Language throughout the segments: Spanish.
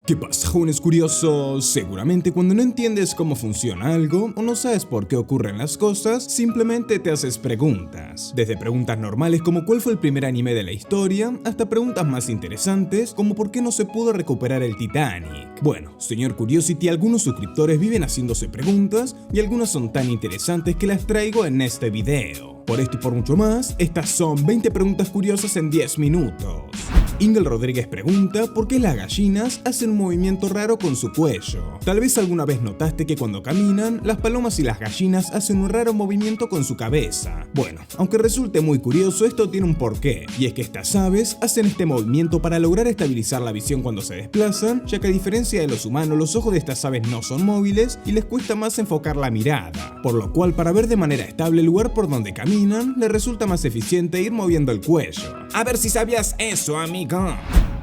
¿Qué pasa, jóvenes curiosos? Seguramente cuando no entiendes cómo funciona algo o no sabes por qué ocurren las cosas, simplemente te haces preguntas. Desde preguntas normales como cuál fue el primer anime de la historia, hasta preguntas más interesantes como por qué no se pudo recuperar el Titanic. Bueno, señor Curiosity, algunos suscriptores viven haciéndose preguntas y algunas son tan interesantes que las traigo en este video. Por esto y por mucho más, estas son 20 preguntas curiosas en 10 minutos. Ingel Rodríguez pregunta por qué las gallinas hacen un movimiento raro con su cuello. Tal vez alguna vez notaste que cuando caminan, las palomas y las gallinas hacen un raro movimiento con su cabeza. Bueno, aunque resulte muy curioso, esto tiene un porqué, y es que estas aves hacen este movimiento para lograr estabilizar la visión cuando se desplazan, ya que a diferencia de los humanos, los ojos de estas aves no son móviles y les cuesta más enfocar la mirada, por lo cual para ver de manera estable el lugar por donde caminan, les resulta más eficiente ir moviendo el cuello. A ver si sabías eso, amigo.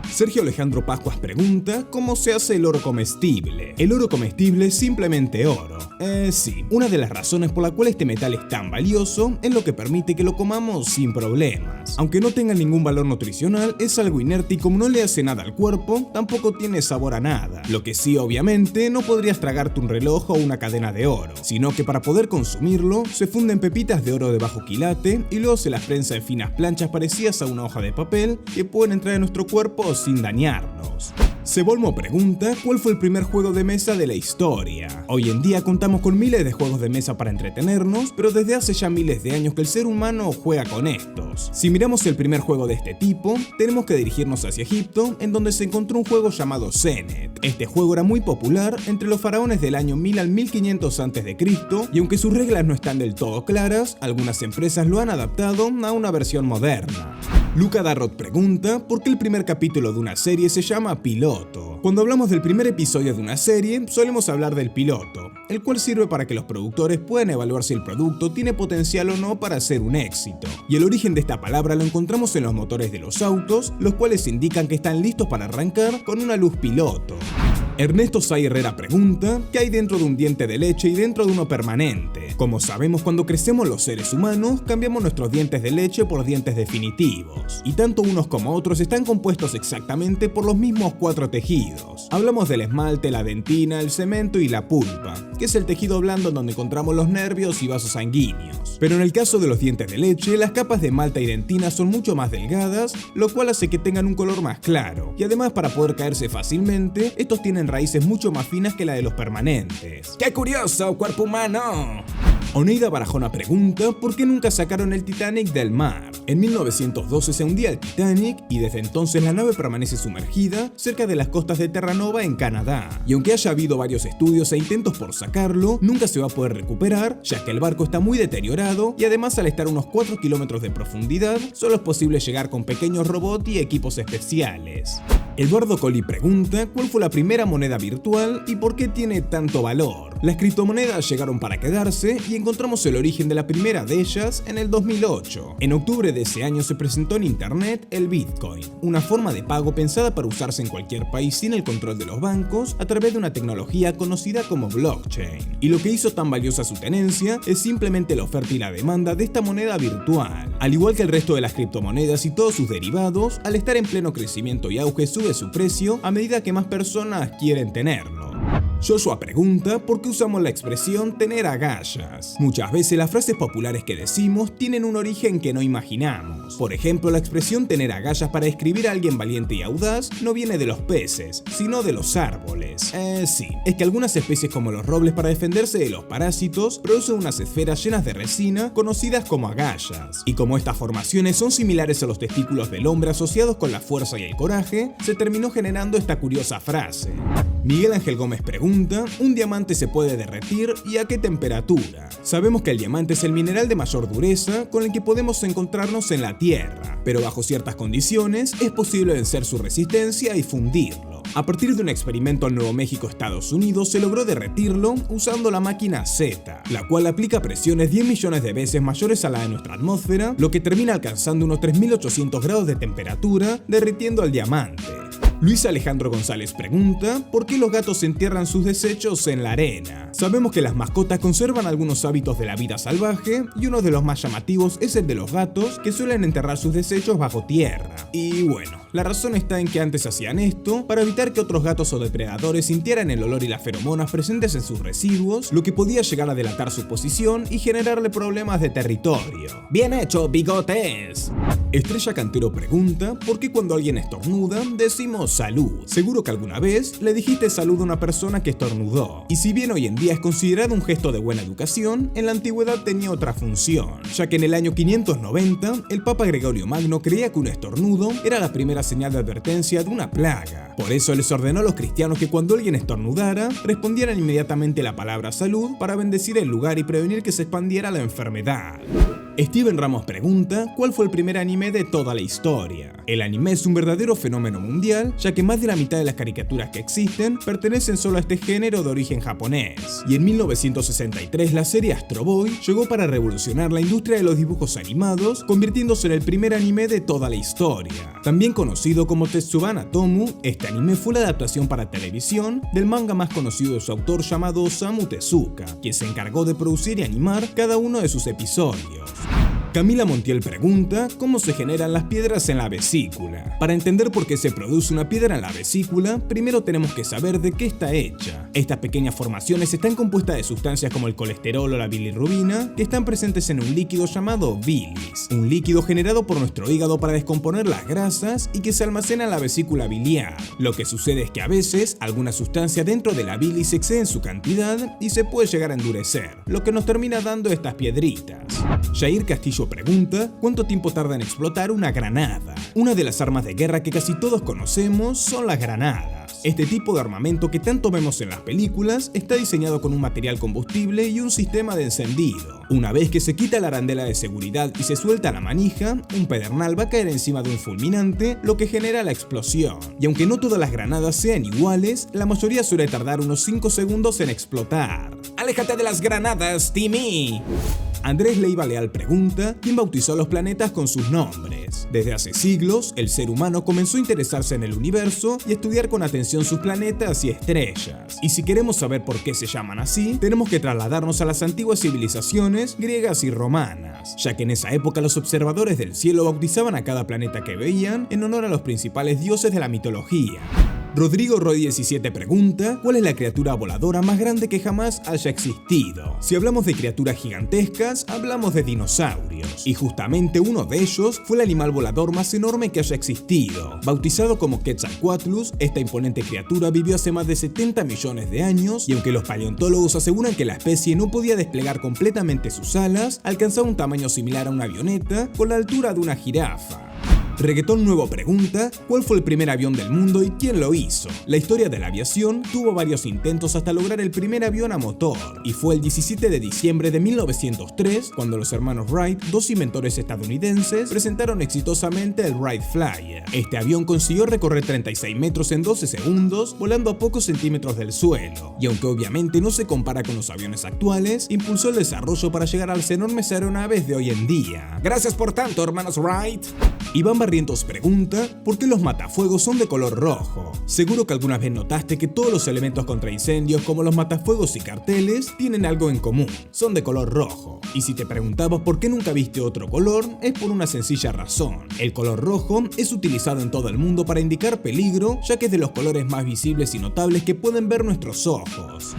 Sergio Alejandro Pascuas pregunta ¿cómo se hace el oro comestible? El oro comestible es simplemente oro. Sí, una de las razones por la cual este metal es tan valioso es lo que permite que lo comamos sin problemas. Aunque no tenga ningún valor nutricional, es algo inerte y como no le hace nada al cuerpo, tampoco tiene sabor a nada. Lo que sí, obviamente, no podrías tragarte un reloj o una cadena de oro, sino que para poder consumirlo, se funden pepitas de oro de bajo quilate y luego se las prensa en finas planchas parecidas a una hoja de papel que pueden entrar en nuestro cuerpo sin dañarnos. Cebolmo pregunta ¿cuál fue el primer juego de mesa de la historia? Hoy en día contamos con miles de juegos de mesa para entretenernos, pero desde hace ya miles de años que el ser humano juega con estos. Si miramos el primer juego de este tipo, tenemos que dirigirnos hacia Egipto, en donde se encontró un juego llamado Senet. Este juego era muy popular entre los faraones del año 1000 al 1500 a.C. y aunque sus reglas no están del todo claras, algunas empresas lo han adaptado a una versión moderna. Luca Darrot pregunta ¿por qué el primer capítulo de una serie se llama piloto? Cuando hablamos del primer episodio de una serie, solemos hablar del piloto, el cual sirve para que los productores puedan evaluar si el producto tiene potencial o no para ser un éxito. Y el origen de esta palabra lo encontramos en los motores de los autos, los cuales indican que están listos para arrancar con una luz piloto. Ernesto Say Herrera pregunta ¿qué hay dentro de un diente de leche y dentro de uno permanente? Como sabemos, cuando crecemos los seres humanos, cambiamos nuestros dientes de leche por dientes definitivos. Y tanto unos como otros están compuestos exactamente por los mismos 4 tejidos. Hablamos del esmalte, la dentina, el cemento y la pulpa, que es el tejido blando donde encontramos los nervios y vasos sanguíneos. Pero en el caso de los dientes de leche, las capas de malta y dentina son mucho más delgadas, lo cual hace que tengan un color más claro. Y además, para poder caerse fácilmente, estos tienen raíces mucho más finas que la de los permanentes. ¡Qué curioso, cuerpo humano! Oneida Barajona pregunta ¿por qué nunca sacaron el Titanic del mar? En 1912 se hundía el Titanic y desde entonces la nave permanece sumergida cerca de las costas de Terranova en Canadá. Y aunque haya habido varios estudios e intentos por sacarlo, nunca se va a poder recuperar, ya que el barco está muy deteriorado y además al estar a unos 4 kilómetros de profundidad, solo es posible llegar con pequeños robots y equipos especiales. Eduardo Colli pregunta ¿cuál fue la primera moneda virtual y por qué tiene tanto valor? Las criptomonedas llegaron para quedarse y encontramos el origen de la primera de ellas en el 2008. En octubre de ese año se presentó en internet el Bitcoin, una forma de pago pensada para usarse en cualquier país sin el control de los bancos a través de una tecnología conocida como blockchain. Y lo que hizo tan valiosa su tenencia es simplemente la oferta y la demanda de esta moneda virtual. Al igual que el resto de las criptomonedas y todos sus derivados, al estar en pleno crecimiento y auge sube su precio a medida que más personas quieren tenerlo. Joshua pregunta ¿por qué usamos la expresión tener agallas? Muchas veces las frases populares que decimos tienen un origen que no imaginamos. Por ejemplo, la expresión tener agallas para describir a alguien valiente y audaz no viene de los peces, sino de los árboles. Sí, es que algunas especies como los robles para defenderse de los parásitos producen unas esferas llenas de resina conocidas como agallas. Y como estas formaciones son similares a los testículos del hombre asociados con la fuerza y el coraje, se terminó generando esta curiosa frase. Miguel Ángel Gómez pregunta ¿un diamante se puede derretir y a qué temperatura? Sabemos que el diamante es el mineral de mayor dureza con el que podemos encontrarnos en la Tierra, pero bajo ciertas condiciones es posible vencer su resistencia y fundirlo. A partir de un experimento en Nuevo México, Estados Unidos, se logró derretirlo usando la máquina Z, la cual aplica presiones 10 millones de veces mayores a la de nuestra atmósfera, lo que termina alcanzando unos 3800 grados de temperatura, derritiendo al diamante. Luis Alejandro González pregunta ¿por qué los gatos entierran sus desechos en la arena? Sabemos que las mascotas conservan algunos hábitos de la vida salvaje y uno de los más llamativos es el de los gatos, que suelen enterrar sus desechos bajo tierra. Y bueno, La razón está en que antes hacían esto para evitar que otros gatos o depredadores sintieran el olor y las feromonas presentes en sus residuos, lo que podía llegar a delatar su posición y generarle problemas de territorio. ¡Bien hecho, bigotes! Estrella Cantero pregunta por qué cuando alguien estornuda decimos salud. Seguro que alguna vez le dijiste salud a una persona que estornudó. Y si bien hoy en día es considerado un gesto de buena educación, en la antigüedad tenía otra función, ya que en el año 590 el Papa Gregorio Magno creía que un estornudo era la primera señal de advertencia de una plaga. Por eso les ordenó a los cristianos que cuando alguien estornudara, respondieran inmediatamente la palabra salud para bendecir el lugar y prevenir que se expandiera la enfermedad. Steven Ramos pregunta cuál fue el primer anime de toda la historia. El anime es un verdadero fenómeno mundial, ya que más de la mitad de las caricaturas que existen pertenecen solo a este género de origen japonés. Y en 1963 la serie Astro Boy llegó para revolucionar la industria de los dibujos animados, convirtiéndose en el primer anime de toda la historia. También conocido como Tetsubana Tomu, este anime fue la adaptación para televisión del manga más conocido de su autor llamado Osamu Tezuka, quien se encargó de producir y animar cada uno de sus episodios. Camila Montiel pregunta cómo se generan las piedras en la vesícula. Para entender por qué se produce una piedra en la vesícula, primero tenemos que saber de qué está hecha. Estas pequeñas formaciones están compuestas de sustancias como el colesterol o la bilirrubina, que están presentes en un líquido llamado bilis, un líquido generado por nuestro hígado para descomponer las grasas y que se almacena en la vesícula biliar. Lo que sucede es que a veces alguna sustancia dentro de la bilis excede en su cantidad y se puede llegar a endurecer, lo que nos termina dando estas piedritas. Jair Castillo pregunta cuánto tiempo tarda en explotar una granada. Una de las armas de guerra que casi todos conocemos son las granadas. Este tipo de armamento que tanto vemos en las películas está diseñado con un material combustible y un sistema de encendido. Una vez que se quita la arandela de seguridad y se suelta la manija, un pedernal va a caer encima de un fulminante, lo que genera la explosión. Y aunque no todas las granadas sean iguales, la mayoría suele tardar unos 5 segundos en explotar. ¡Aléjate de las granadas, Timmy! Andrés Leiva Leal pregunta quién bautizó los planetas con sus nombres. Desde hace siglos, el ser humano comenzó a interesarse en el universo y estudiar con atención sus planetas y estrellas. Y si queremos saber por qué se llaman así, tenemos que trasladarnos a las antiguas civilizaciones griegas y romanas, ya que en esa época los observadores del cielo bautizaban a cada planeta que veían en honor a los principales dioses de la mitología. Rodrigo Roy 17 pregunta ¿cuál es la criatura voladora más grande que jamás haya existido? Si hablamos de criaturas gigantescas, hablamos de dinosaurios, y justamente uno de ellos fue el animal volador más enorme que haya existido. Bautizado como Quetzalcoatlus, esta imponente criatura vivió hace más de 70 millones de años, y aunque los paleontólogos aseguran que la especie no podía desplegar completamente sus alas, alcanzaba un tamaño similar a una avioneta con la altura de una jirafa. Reggaetón Nuevo pregunta ¿cuál fue el primer avión del mundo y quién lo hizo? La historia de la aviación tuvo varios intentos hasta lograr el primer avión a motor, y fue el 17 de diciembre de 1903 cuando los hermanos Wright, dos inventores estadounidenses, presentaron exitosamente el Wright Flyer. Este avión consiguió recorrer 36 metros en 12 segundos, volando a pocos centímetros del suelo, y aunque obviamente no se compara con los aviones actuales, impulsó el desarrollo para llegar a las enormes aeronaves de hoy en día. Gracias por tanto, hermanos Wright. Iván Barrientos pregunta ¿por qué los matafuegos son de color rojo? Seguro que alguna vez notaste que todos los elementos contra incendios como los matafuegos y carteles tienen algo en común, son de color rojo. Y si te preguntabas por qué nunca viste otro color, es por una sencilla razón. El color rojo es utilizado en todo el mundo para indicar peligro, ya que es de los colores más visibles y notables que pueden ver nuestros ojos.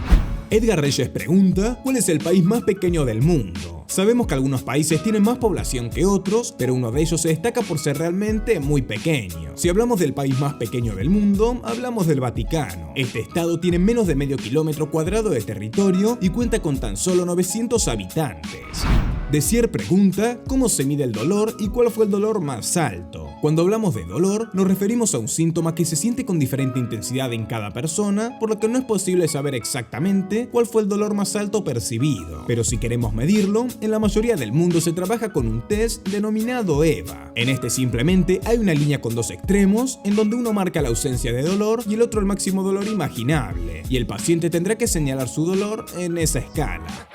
Edgar Reyes pregunta ¿cuál es el país más pequeño del mundo? Sabemos que algunos países tienen más población que otros, pero uno de ellos se destaca por ser realmente muy pequeño. Si hablamos del país más pequeño del mundo, hablamos del Vaticano. Este estado tiene menos de medio kilómetro cuadrado de territorio y cuenta con tan solo 900 habitantes. Desier pregunta ¿cómo se mide el dolor y cuál fue el dolor más alto? Cuando hablamos de dolor, nos referimos a un síntoma que se siente con diferente intensidad en cada persona, por lo que no es posible saber exactamente cuál fue el dolor más alto percibido. Pero si queremos medirlo, en la mayoría del mundo se trabaja con un test denominado EVA. En este simplemente hay una línea con dos extremos, en donde uno marca la ausencia de dolor y el otro el máximo dolor imaginable, y el paciente tendrá que señalar su dolor en esa escala.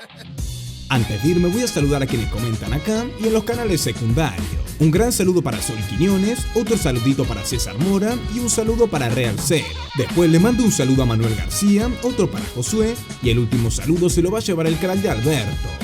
Antes de irme voy a saludar a quienes comentan acá y en los canales secundarios. Un gran saludo para Sol Quiñones, otro saludito para César Mora y un saludo para Real Cero. Después le mando un saludo a Manuel García, otro para Josué y el último saludo se lo va a llevar el canal de Alberto.